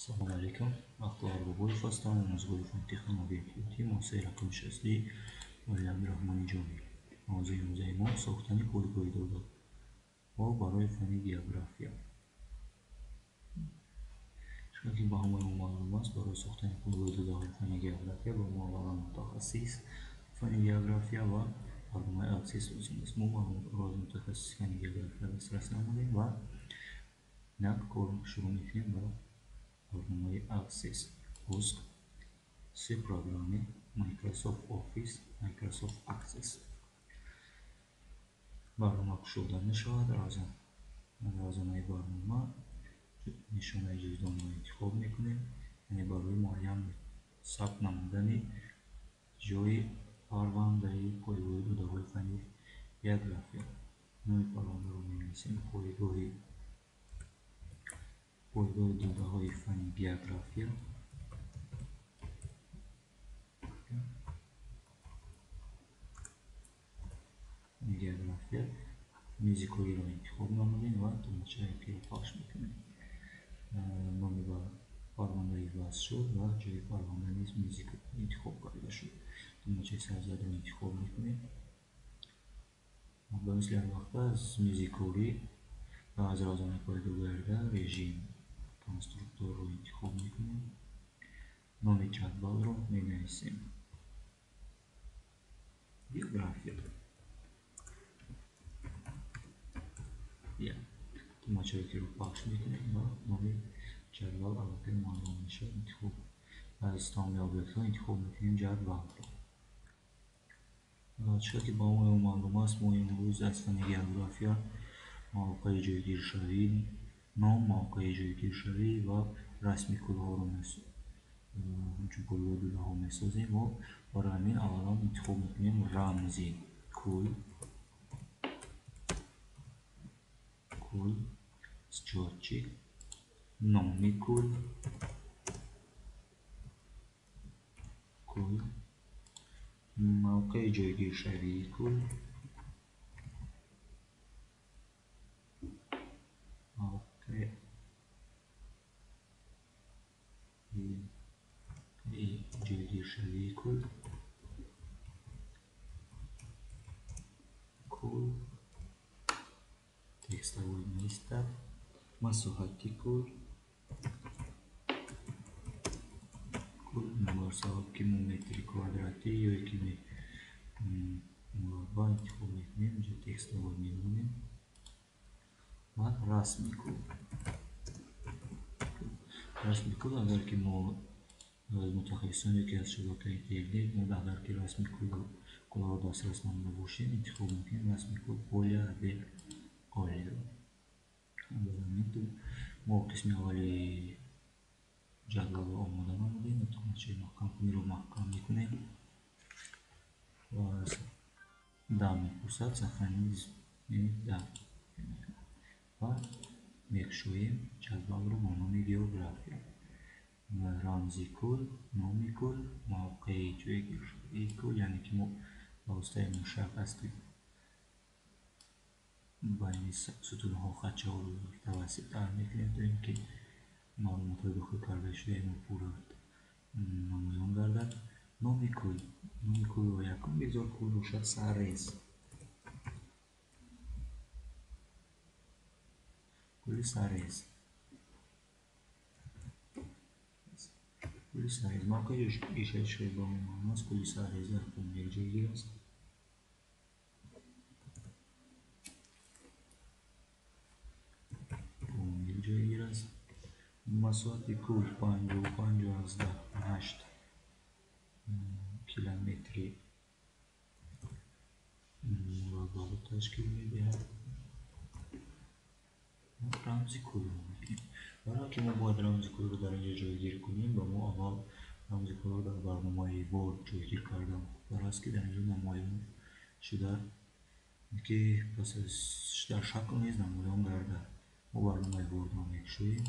السلام عليكم. أخبار بابوي فستان مشغول في تكنولوژی معاصر کنشاستی ولی رحمانی جامعه موضوع ما ساختن پایگاه دولت و برای فن گیوگرافیا. شکلی با همه معلومات برای ساختن پایگاه دولت فن گیوگرافیا با معاون متخصص فن گیوگرافیا و برنامه ابسیس لازم است. ما راز متخصص فن گیوگرافیا دسترس نمودیم و نکار شروع میکنیم با برنامه ابسیس از سی پروگرامی مایکروسافت آفیس مایکروسافت اکسس برنامه شده میشود. رازنامه برنامه نشانه جزدان را انتخاب میکنیم، یعنی برای معین ثبت نمودن جای پرونده پایگاه داده‌های فنی گیوگرافیا. نوع پرونده را می‌نویسیم پایگاه داده‌های فنی گیوگرافیا. موزیکایی را انتخاب نمودیم و تماشای که پخش میکنیم. نام پرونده وصل شد و جای پرونده نیز موزیک انتخاب کرده شد. تماشای سرزد را انتخاب میکنیم. به مثل هر وقت از موزیکاری و از رازنامه پایگاه گرده رژیم کنسترکتور را انتخاب میکنیم. نام جدول را مینویسیم گیوگرافیا. تماشایی که رو پخش میکنیم و نام جدول البته معلوم میشه. انتخاب از تمامی آبیکت ها انتخاب میکنیم جدول را. چرا که با اون معلومات ما امروز از فن گیوگرافیا موقع جایگیر شوی، نام موقع جایگیر شوی و رسمی کل ها رو همچون پایگاه داده ها میسازیم و برای همین اولا انتخاب میکنیم رمزی کل استراتژیک نامی کل موقع جایگیر شوی کل موقع جایگیر شوی کل تکست‌های میستر مساحتی کل مربع کیلومتری کواdraتی یا کیلومتر مربع انتخاب میکنیم. اینجا تکست رو میمونیم و رسمی کل اگر که ما متخصصان یکی از شبکه اینترنت ما اگر که رسمی کل رو دسترس نموده باشیم انتخاب میکنیم رسمی کل پولیا به آلی رو. ما قسم اولی جدول رو آماده نمودیم. تماشای محکم کنی رو محکم میکنیم و از دم میپرسد صفحه نیز دم و میکشویم جدول رو با نام گیوگرافیا. رمزی کل، نامی کل، موقع جایگیر شوی کل، یعنی که ما واسطه مشخصی بین ستون ها خطه ها رو توسط در میکنیم تا اینکه معلومات های داخل کرده شده ما پورا نمایان گردد. نامی کل رو یکم بگذار کل باشد سرریز کل سرریز موقع ایشه شوی با معنی است. کل سرریز در پومیر جایگیر است. مساحت کل 55.8 کیلومتری مربع رو تشکیل میدهد. رمزی کل رو میگیم. برای که ما باید رمزی کل رو در اینجا جایگیر کنیم با ما اول رمزی کل رو در برنامه وورد جایگیر کردم. برای است که در اینجا نمایان شده که پس در شکل نیز نمایان گردد. ما برنامه وورد رو میکشویم.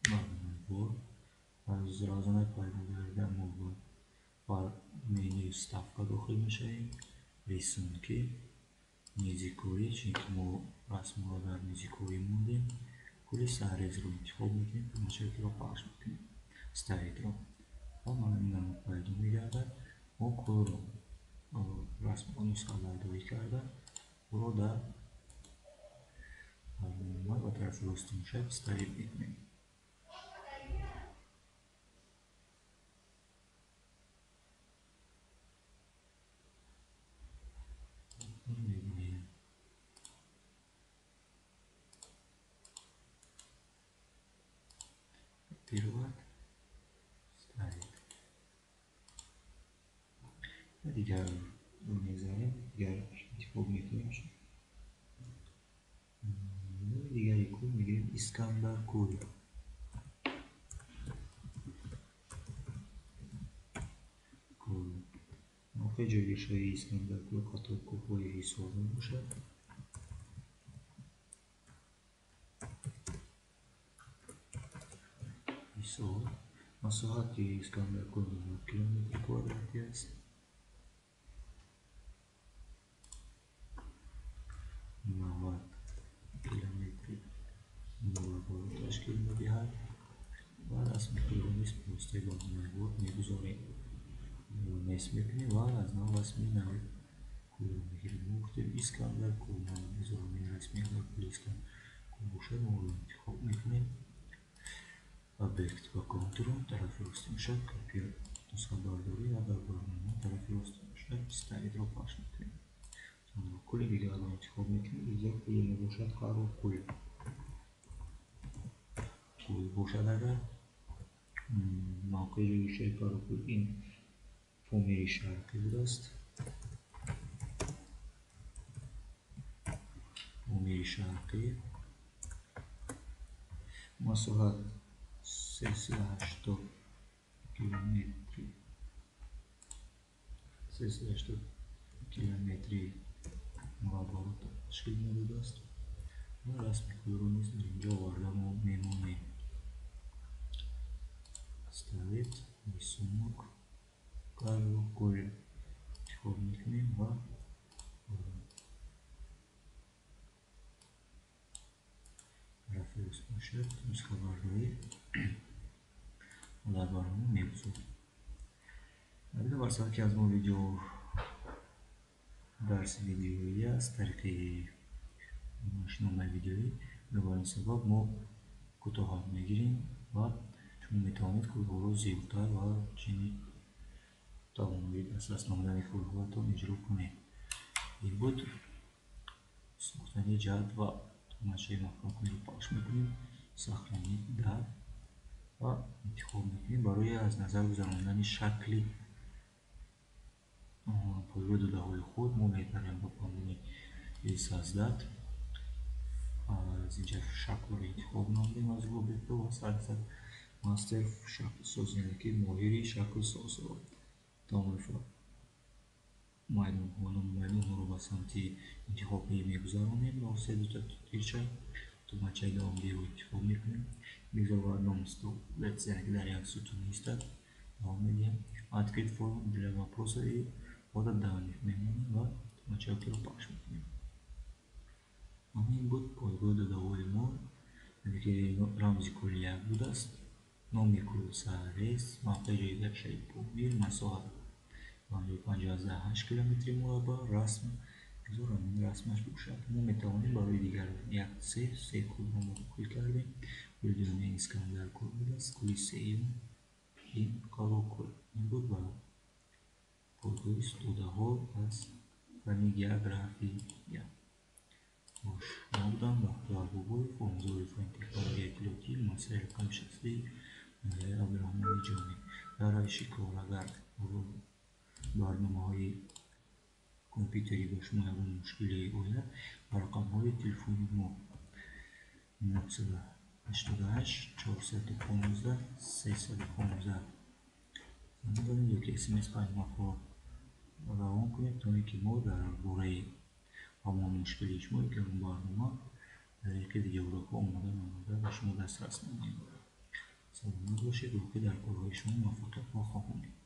برنامه وورد از رازنامه پایگاه گرده ما بر منوی ставка داخل میشیم. رسونکی موزیکاری چون که ما رسم رو در موزیکاری موندیم کلی سرریز رو انتخاب میکنیم، تماشایی رو پخش میکنیم، استعید رو و من پایدون میگردد ما کل رو رسم نسخه برداری کردن رو در برنامه و طرف راست موشک استعید میکنیم. میبینیم پیروت استعید و دیگر رو میذاریم، دیگر انتخاب میکنیم. دیگری کل میگیریم اسکندر کل موقع جایش های اسکندر کل کاتاکوف های حسابی باشد. حساب مساحت اسکندر کل 9 کیلومتر کوادراتی است. 90 کیلومتر مربع تشکیل میدهد و رسم کیلومتر پوسته با نبود میگذاریم نصف میکنیم و از نو رسمی نوید کل میگیریم. موقع اسکندر کل میذاریم رسمی اگر کل اسکندر کل باشد ما رو انتخاب میکنیم. Obiekt و کنترل طرف راست موشک کپی نسخه برداری و در برنامه طرف راست موشک استعید را پخش میکنیم. کل دیگر رو انتخاب میکنیم. اینجا کل نباشد قرار کل باشد. اگر موقع ریشه قرار کل این فومیری شرقی بود است. فومیری شرقی مساحت 380 کیلومتر 380 کیلومتری مربع را تشکیل میده است و رسم کل رو نیز در اینجا آورده ما میمونیم. استعید میسونک کار رو کل انتخاب میکنیم و طرف راست موشک نسخه برداری در برنامه میگذاریم. اگر برسد که از ما ویدیو درس ویدیویی است طریق نامه ویدیویی به این سبب ما کوتاه میگیریم و شما میتوانید کلها رو زیباتر و چنین توانید اساس نمودن کلها را اجرا کنید. این بود ساختن جلد و تماشای مفهومی رو پخش میکنیم. ساختنی در و انتخاب میکنیم برای از نظر گذراندن شکلی پایگاه داده های خود ما میتونیم با قانون E16 از اینجا شکل رو انتخاب نمودیم از گوگل و سرسر ماستر شکل ساز، یعنی که ماهری شکل ساز رو تمام مایلون رو به سمت انتخاب میگذارونیم و سه دوتا تیرچه تومچه دامدی رو انتخاب میکنیم. میگذار نامستو لیتس یعنی که در یک ستون نیستد نام میدیم ادکریت فرم دیلما پروسه و دادن میمونیم و تومچه رو پخش میکنیم. همین بود پایگاه داده های ما، یعنی که رمزی کلی یک بود است. نام کل سرریز موقع یک شیء پومیر مساحت 58 کیلومتر مربع رسم این رسمش باشد. ما میتوانیم برای دیگر یک سه کل رو کل کردیم. کل اسکندر کل بود است. کل سیم این کارو کل این بود برای پایگاه استوده ها از فنی گرافی باش نبودم و بابای فانزوری فانتیکاری اطلاعاتی مسائل کم شخصی عبدالرحمن جانی در روش کار. اگر برنامه های کامپیوتری با شما یکون مشکلی آید با رقم های تلفنی ما 988 415 315 زنگ یا که اسمس پیامک ها روان کنید تا اینکه ما در باره همان مشکلی شما که اون برنامه در یک دیگه آماده و شما دسترس نمایید. سلامت باشید و که در کارهای شما موفقیت خواهید.